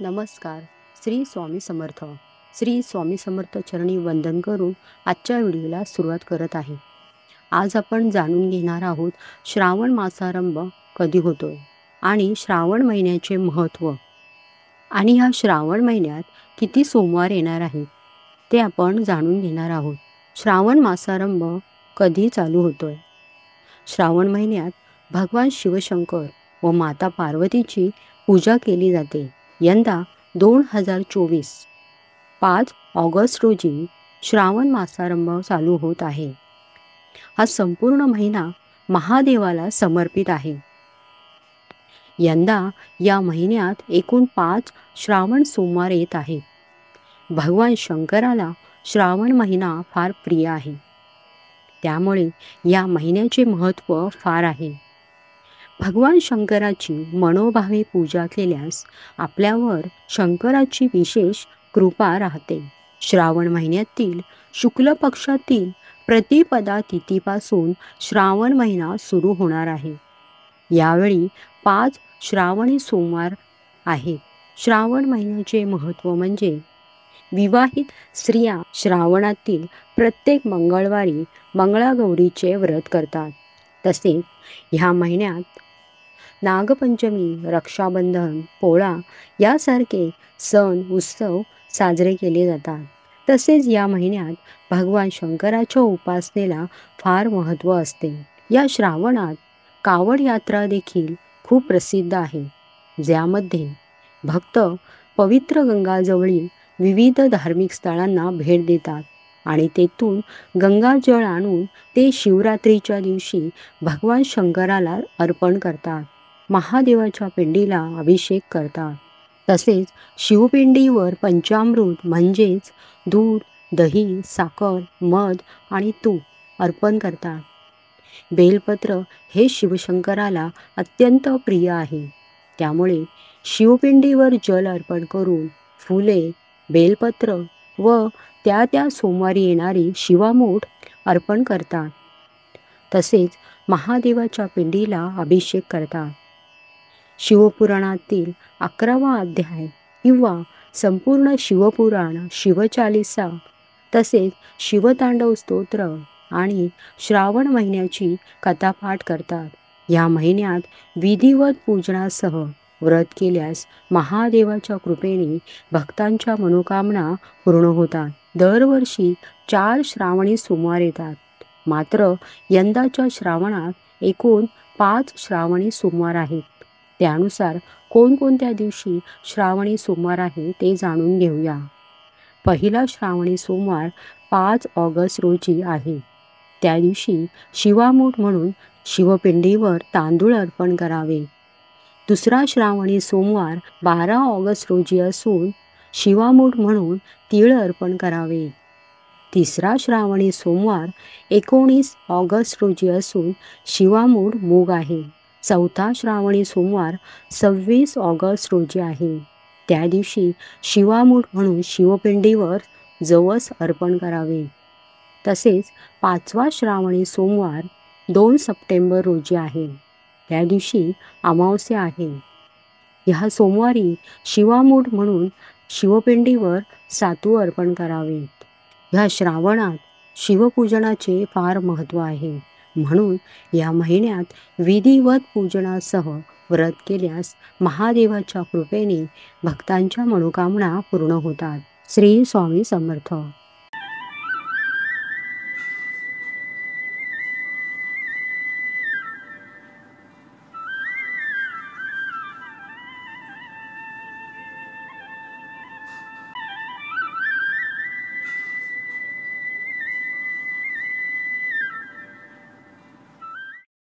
नमस्कार. श्री स्वामी समर्थ. श्री स्वामी समर्थ चरणी वंदन करून आजच्या व्हिडिओला सुरुवात करत आहे. आज आपण जाणून घेणार आहोत श्रावण मासारंभ कधी होतोय आणि श्रावण महिन्याचे महत्त्व आणि ह्या श्रावण महिन्यात किती सोमवार येणार आहेत ते आपण जाणून घेणार आहोत. श्रावण मासारंभ कधी चालू होतोय? श्रावण महिन्यात भगवान शिवशंकर व माता पार्वतीची पूजा केली जाते. यंदा 2024 5 ऑगस्ट रोजी श्रावण मासारंभ चालू होत आहे. हा संपूर्ण महिना महादेवाला समर्पित आहे. यंदा या महिन्यात एकूण 5 श्रावण सोमवार येत आहेत. भगवान शंकराला श्रावण महिना फार प्रिय आहे. त्यामुळे या महिन्याचे महत्त्व फार आहे. भगवान शंकराची मनोभावे पूजा केल्यास आपल्यावर शंकराची विशेष कृपा राहते. श्रावण महिन्यातील शुक्ल पक्षातील प्रतिपदा तिथीपासून श्रावण महिना सुरू होणार आहे. यावेळी 5 श्रावणी सोमवार आहेत. श्रावण महिन्याचे महत्त्व म्हणजे विवाहित स्त्रिया श्रावणातील प्रत्येक मंगळवारी मंगळागौरीचे व्रत करतात. तसेच ह्या महिन्यात नागपंचमी, रक्षाबंधन, पोळा यासारखे सण उत्सव साजरे केले जातात. तसेच या महिन्यात भगवान शंकराच्या उपासनेला फार महत्त्व असते. या श्रावणात कावड यात्रा देखील खूप प्रसिद्ध आहे, ज्यामध्ये भक्त पवित्र गंगाजवळील विविध धार्मिक स्थळांना भेट देतात आणि तेथून गंगाजळ आणून ते शिवरात्रीच्या दिवशी भगवान शंकराला अर्पण करतात. महादेवाच्या पिंडीला अभिषेक करतात. तसेच शिवपिंडीवर पंचामृत म्हणजेच दूध, दही, साखर, मध आणि तूप अर्पण करतात. बेलपत्र हे शिवशंकराला अत्यंत प्रिय आहे. त्यामुळे शिवपिंडीवर जल अर्पण करून फुले, बेलपत्र व त्या सोमवारी येणारी शिवामूठ अर्पण करतात. तसेच महादेवाच्या पिंडीला अभिषेक करतात. शिवपुराणातील 11वा अध्याय किंवा संपूर्ण शिवपुराण, शिवचालिसा तसेच शिवतांडव स्तोत्र आणि श्रावण महिन्याची कथापाठ करतात. या महिन्यात विधिवत पूजनासह व्रत केल्यास महादेवाच्या कृपेने भक्तांच्या मनोकामना पूर्ण होतात. दरवर्षी 4 श्रावणी सोमवार येतात. मात्र यंदाच्या श्रावणात एकूण 5 श्रावणी सोमवार आहेत. त्यानुसार कोणकोणत्या दिवशी श्रावणी सोमवार आहे ते जाणून घेऊया. पहिला श्रावणी सोमवार 5 ऑगस्ट रोजी आहे. त्या दिवशी शिवामूठ म्हणून शिवपिंडीवर तांदूळ अर्पण करावे. दुसरा श्रावणी सोमवार 12 ऑगस्ट रोजी असून शिवामूठ म्हणून तीळ अर्पण करावे. तिसरा श्रावणी सोमवार 19 ऑगस्ट रोजी असून शिवामूठ मूग आहे. चौथा श्रावणी सोमवार 26 ऑगस्ट रोजी आहे. त्या दिवशी शिवामूठ म्हणून शिवपिंडीवर जवस अर्पण करावे. तसेच 5वा श्रावणी सोमवार 2 सप्टेंबर रोजी आहे. त्या दिवशी अमावस्या आहे. ह्या सोमवारी शिवामूठ म्हणून शिवपिंडीवर सातू अर्पण करावे. ह्या श्रावणात शिवपूजनाचे फार महत्त्व आहे. म्हणून या महिन्यात विधिवत पूजनासह व्रत केल्यास महादेवाच्या कृपेने भक्तांच्या मनोकामना पूर्ण होतात. श्री स्वामी समर्थ.